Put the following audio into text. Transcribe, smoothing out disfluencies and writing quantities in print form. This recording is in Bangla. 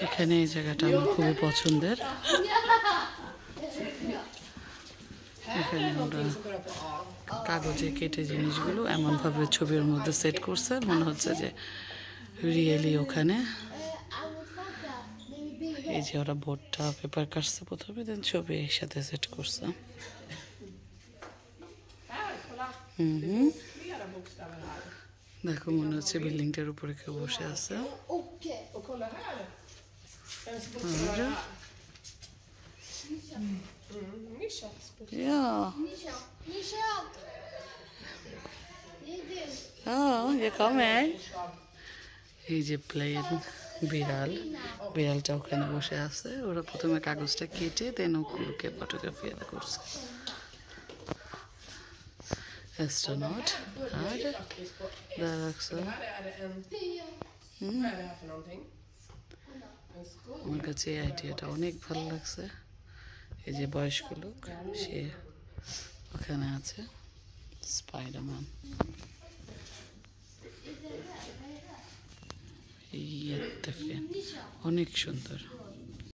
এখানে এই জায়গাটা আমার খুবই পছন্দের। এখানে ওরা কাগজে কেটে জিনিসগুলো এমনভাবে ছবির মধ্যে সেট করছে, মনে হচ্ছে যে রিয়েলি ওখানে। এই যে ওরা বোর্ডটা পেপার কাটছে প্রথমে, দেন ছবি একসাথে সেট করছে। দেখো মনে হচ্ছে বিল্ডিংটার উপরে কেউ বসে আছে। এই যে প্লেন বিড়াল, বিড়ালটা ওখানে বসে আছে। ওরা প্রথমে কাগজটা কেটে দেন ওগুলোকে ফটোগ্রাফি করছে। অ্যাস্ট্রোনট আর রাখছে। আমার কাছে এই আইডিয়াটা অনেক ভালো লাগছে। এই যে বয়স্ক লোক, সে ওখানে আছে, স্পাইডারম্যান। অনেক সুন্দর।